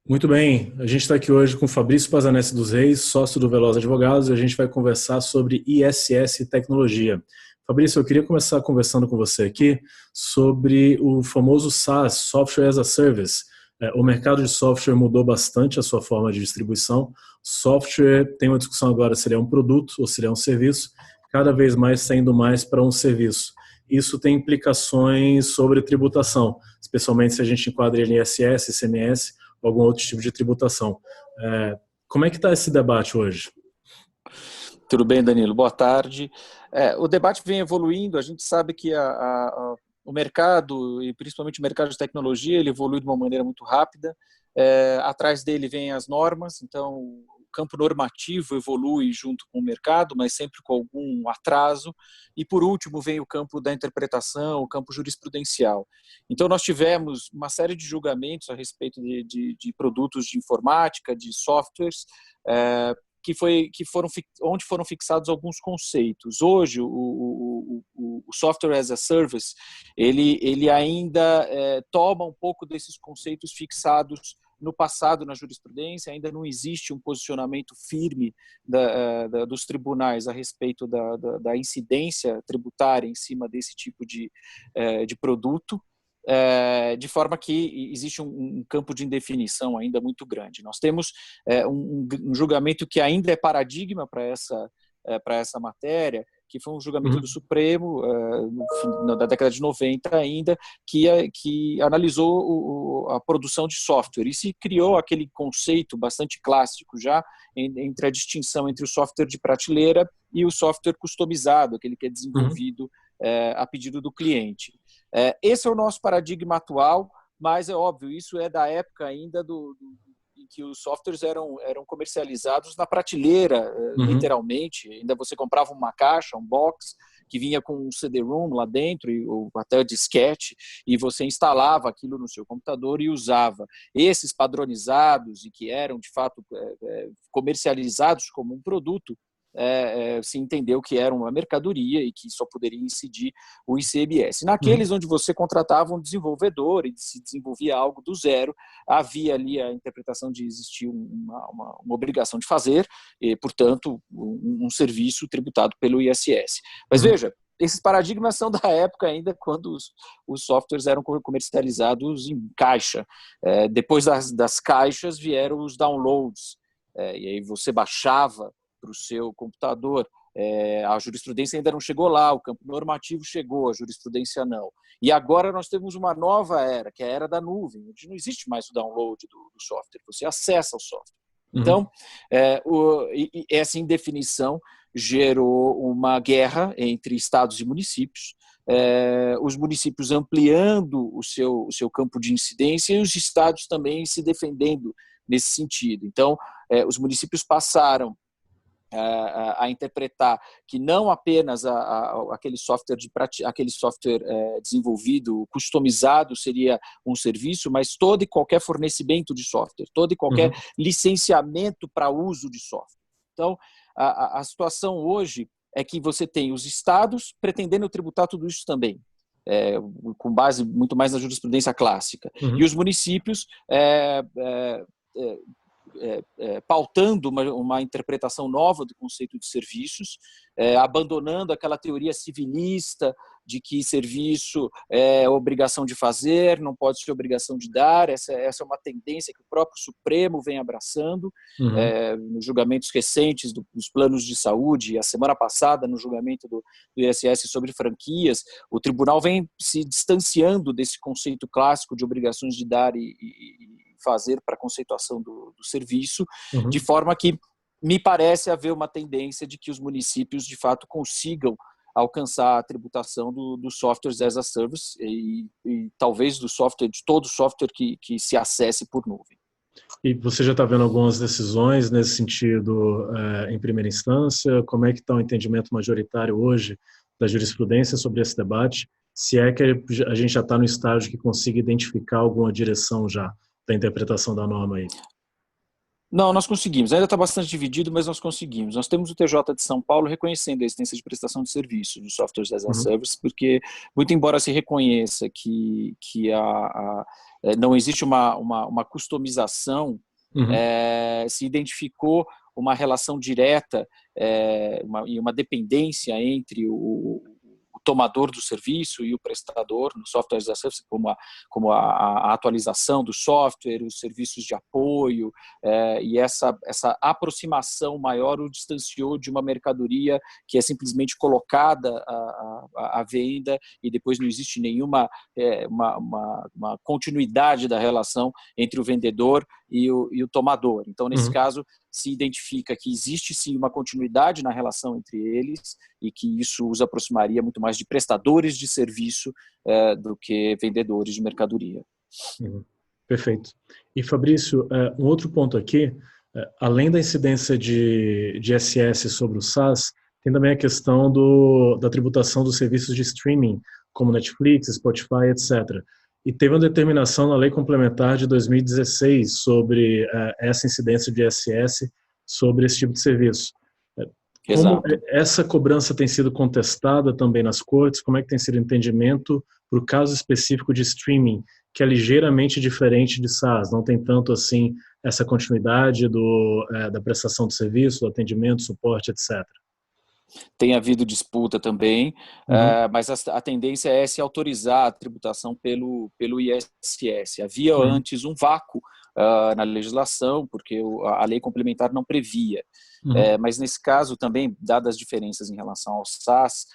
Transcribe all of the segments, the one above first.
Muito bem, a gente está aqui hoje com Fabrício Pazanese dos Reis, sócio do Veloz Advogados, e a gente vai conversar sobre ISS e tecnologia. Fabrício, eu queria começar conversando com você aqui sobre o famoso SaaS, Software as a Service. O mercado de software mudou bastante a sua forma de distribuição. Software tem uma discussão agora se ele é um produto ou se ele é um serviço, cada vez mais saindo mais para um serviço. Isso tem implicações sobre tributação, especialmente se a gente enquadra ele em ISS, ICMS, ou algum outro tipo de tributação. Como é que está esse debate hoje? Tudo bem, Danilo? Boa tarde. O debate vem evoluindo, a gente sabe que o mercado, e principalmente o mercado de tecnologia, ele evolui de uma maneira muito rápida. Atrás dele vem as normas, então o campo normativo evolui junto com o mercado, mas sempre com algum atraso. E, por último, vem o campo da interpretação, o campo jurisprudencial. Então, nós tivemos uma série de julgamentos a respeito de produtos de informática, de softwares, onde foram fixados alguns conceitos. Hoje, o Software as a Service, ele ainda toma um pouco desses conceitos fixados no passado na jurisprudência. Ainda não existe um posicionamento firme dos tribunais a respeito da incidência tributária em cima desse tipo de produto. De forma que existe um campo de indefinição ainda muito grande. Nós temos um julgamento que ainda é paradigma para essa matéria, que foi um julgamento do Supremo, da década de 90 ainda, que analisou a produção de software e se criou aquele conceito bastante clássico já entre a distinção entre o software de prateleira e o software customizado, aquele que é desenvolvido a pedido do cliente. Esse é o nosso paradigma atual, mas é óbvio, isso é da época ainda em que os softwares eram comercializados na prateleira, literalmente. Ainda você comprava uma caixa, um box, que vinha com um CD-ROM lá dentro, ou até disquete, e você instalava aquilo no seu computador e usava. Esses padronizados e que eram, de fato, comercializados como um produto, se entendeu que era uma mercadoria e que só poderia incidir o ICMS. Naqueles onde você contratava um desenvolvedor e se desenvolvia algo do zero, havia ali a interpretação de existir uma obrigação de fazer, e, portanto, um serviço tributado pelo ISS. Mas veja, esses paradigmas são da época ainda quando os softwares eram comercializados em caixa. Depois das caixas vieram os downloads, e aí você baixava para o seu computador. A jurisprudência ainda não chegou lá, o campo normativo chegou, a jurisprudência não. E agora nós temos uma nova era, que é a era da nuvem, onde não existe mais o download do software, você acessa o software. Então, essa indefinição gerou uma guerra entre estados e municípios, os municípios ampliando o seu campo de incidência e os estados também se defendendo nesse sentido. Então, os municípios passaram a interpretar que não apenas aquele software desenvolvido, customizado seria um serviço, mas todo e qualquer fornecimento de software, todo e qualquer licenciamento para uso de software. Então, a situação hoje é que você tem os estados pretendendo tributar tudo isso também, com base muito mais na jurisprudência clássica, e os municípios pautando uma interpretação nova do conceito de serviços, abandonando aquela teoria civilista de que serviço é obrigação de fazer, não pode ser obrigação de dar. Essa é uma tendência que o próprio Supremo vem abraçando, nos julgamentos recentes dos planos de saúde, e a semana passada no julgamento do ISS sobre franquias, o tribunal vem se distanciando desse conceito clássico de obrigações de dar e fazer para a conceituação do serviço, de forma que me parece haver uma tendência de que os municípios, de fato, consigam alcançar a tributação dos softwares as a service e talvez de todo software que se acesse por nuvem. E você já está vendo algumas decisões nesse sentido em primeira instância? Como é que está o entendimento majoritário hoje da jurisprudência sobre esse debate? Se é que a gente já está no estágio que consiga identificar alguma direção já da interpretação da norma aí? Não, nós conseguimos. Ainda está bastante dividido, mas nós conseguimos. Nós temos o TJ de São Paulo reconhecendo a existência de prestação de serviço de softwares as a Uhum, service, porque, muito embora se reconheça que não existe uma customização, uhum, se identificou uma relação direta e uma dependência entre o tomador do serviço e o prestador no software as a service, como a atualização do software, os serviços de apoio, e essa aproximação maior o distanciou de uma mercadoria que é simplesmente colocada à venda e depois não existe nenhuma uma continuidade da relação entre o vendedor e o tomador. Então, nesse uhum. caso, se identifica que existe sim uma continuidade na relação entre eles e que isso os aproximaria muito mais de prestadores de serviço do que vendedores de mercadoria. Uhum. Perfeito. E Fabrício, um outro ponto aqui, além da incidência de SS sobre o SaaS, tem também a questão da tributação dos serviços de streaming, como Netflix, Spotify, etc. E teve uma determinação na Lei Complementar de 2016 sobre essa incidência de SS sobre esse tipo de serviço. Como Exato. essa cobrança tem sido contestada também nas cortes? Como é que tem sido o entendimento para o caso específico de streaming, que é ligeiramente diferente de SaaS? Não tem tanto assim essa continuidade da prestação de serviço, do atendimento, suporte, etc. Tem havido disputa também, Uhum, mas a tendência é se autorizar a tributação pelo ISS. Havia uhum, antes um vácuo na legislação, porque a lei complementar não previa. uhum, Mas nesse caso também, dadas as diferenças em relação ao SaaS,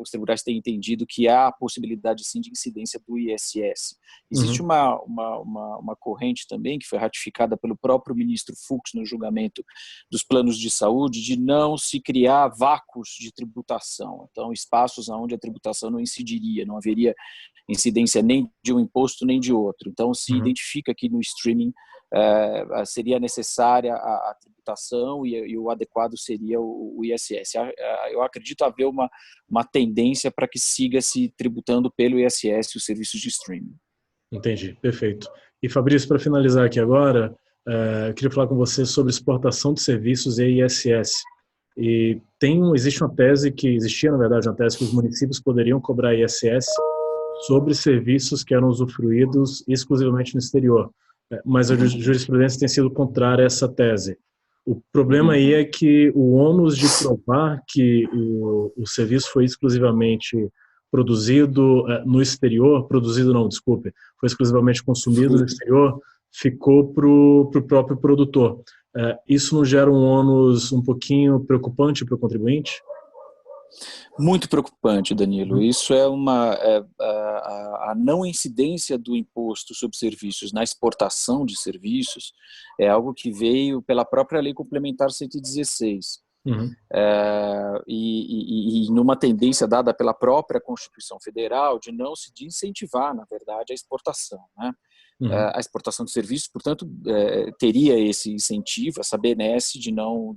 os tribunais têm entendido que há a possibilidade sim de incidência do ISS. Existe uhum, uma corrente também que foi ratificada pelo próprio ministro Fux no julgamento dos planos de saúde de não se criar vácuos de tributação, então espaços onde a tributação não incidiria, não haveria incidência nem de um imposto nem de outro. Então se uhum. identifica que no streaming seria necessária a tributação e o adequado seria o ISS. Eu acredito haver uma tendência para que siga se tributando pelo ISS os serviços de streaming. Entendi, perfeito. E Fabrício, para finalizar aqui agora, eu queria falar com você sobre exportação de serviços e ISS. E existe uma tese existia na verdade uma tese que os municípios poderiam cobrar ISS sobre serviços que eram usufruídos exclusivamente no exterior. Mas a Uhum, jurisprudência tem sido contrária a essa tese. O problema uhum, aí é que o ônus de provar que o serviço foi exclusivamente produzido no exterior, produzido não, desculpe, foi exclusivamente consumido no fruto. exterior, ficou para o próprio produtor. Isso não gera um ônus um pouquinho preocupante para o contribuinte? Muito preocupante, Danilo. Uhum, Isso a não incidência do imposto sobre serviços na exportação de serviços é algo que veio pela própria Lei Complementar 116. uhum, E numa tendência dada pela própria Constituição Federal de incentivar, na verdade, a exportação, né? uhum, A exportação de serviços, portanto, teria esse incentivo, essa benesse de não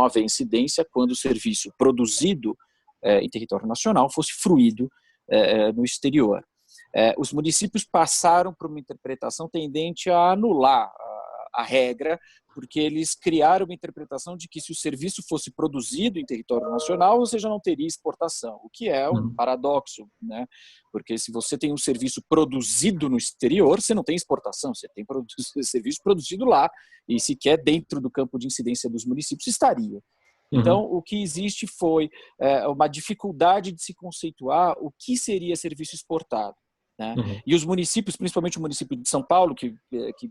haver incidência quando o serviço produzido em território nacional fosse fruído no exterior. Os municípios passaram por uma interpretação tendente a anular a regra, porque eles criaram uma interpretação de que se o serviço fosse produzido em território nacional, você já não teria exportação, o que é um uhum, paradoxo, né? Porque se você tem um serviço produzido no exterior, você não tem exportação, você tem serviço produzido lá, e sequer dentro do campo de incidência dos municípios estaria. Então, uhum, o que existe foi uma dificuldade de se conceituar o que seria serviço exportado, né? uhum. E os municípios, principalmente o município de São Paulo, que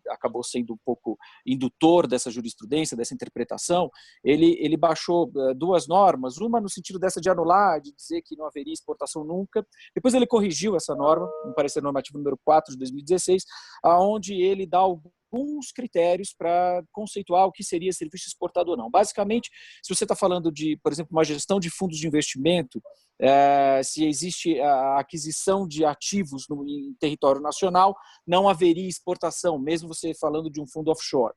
acabou sendo um pouco indutor dessa jurisprudência, dessa interpretação, ele baixou duas normas, uma no sentido dessa de anular, de dizer que não haveria exportação nunca. Depois ele corrigiu essa norma, no parecer normativo número 4 de 2016, aonde ele dá alguns critérios para conceituar o que seria serviço exportado ou não. Basicamente, se você está falando de, por exemplo, uma gestão de fundos de investimento, se existe a aquisição de ativos em território nacional, não haveria exportação, mesmo você falando de um fundo offshore,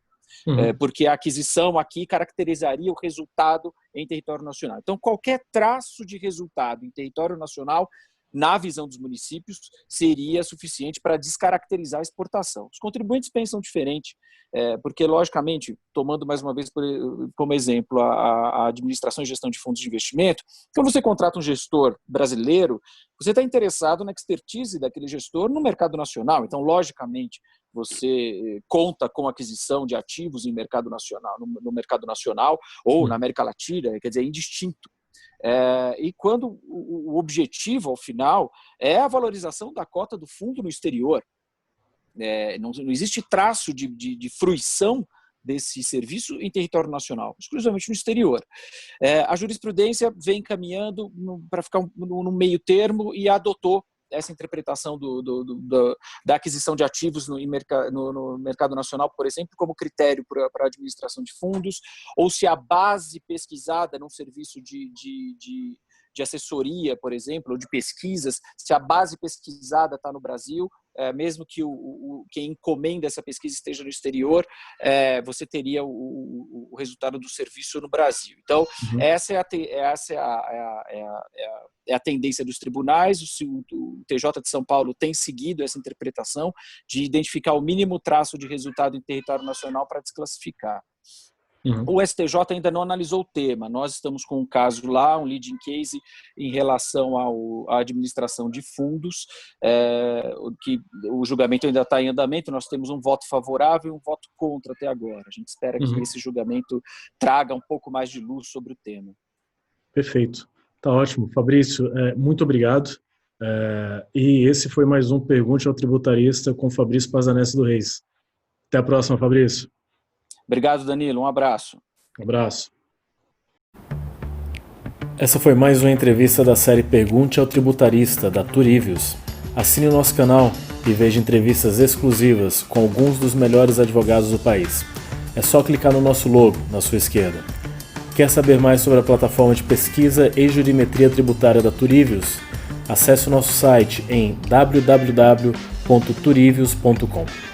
Uhum. porque a aquisição aqui caracterizaria o resultado em território nacional. Então, qualquer traço de resultado em território nacional na visão dos municípios, seria suficiente para descaracterizar a exportação. Os contribuintes pensam diferente, porque, logicamente, tomando mais uma vez como exemplo a administração e gestão de fundos de investimento, quando você contrata um gestor brasileiro, você está interessado na expertise daquele gestor no mercado nacional. Então, logicamente, você conta com a aquisição de ativos no mercado nacional ou na América Latina, quer dizer, é indistinto. E quando o objetivo, ao final, é a valorização da cota do fundo no exterior. Não existe traço de fruição desse serviço em território nacional, exclusivamente no exterior. A jurisprudência vem caminhando para ficar no meio termo e adotou essa interpretação da aquisição de ativos no mercado nacional, por exemplo, como critério para a administração de fundos, ou se a base pesquisada num serviço de assessoria, por exemplo, ou de pesquisas, se a base pesquisada está no Brasil, mesmo que quem encomenda essa pesquisa esteja no exterior, você teria o resultado do serviço no Brasil. Então, essa é a tendência dos tribunais. O TJ de São Paulo tem seguido essa interpretação de identificar o mínimo traço de resultado em território nacional para desclassificar. O STJ ainda não analisou o tema. Nós estamos com um caso lá, um leading case, em relação à administração de fundos, que o julgamento ainda está em andamento. Nós temos um voto favorável e um voto contra até agora. A gente espera que esse julgamento traga um pouco mais de luz sobre o tema. Perfeito. Tá ótimo. Fabrício, muito obrigado. E esse foi mais um Pergunte ao Tributarista com Fabrício Pazanese do Reis. Até a próxima, Fabrício. Obrigado, Danilo. Um abraço. Um abraço. Essa foi mais uma entrevista da série Pergunte ao Tributarista, da Turivius. Assine o nosso canal e veja entrevistas exclusivas com alguns dos melhores advogados do país. É só clicar no nosso logo, na sua esquerda. Quer saber mais sobre a plataforma de pesquisa e jurimetria tributária da Turivius? Acesse o nosso site em www.turivius.com.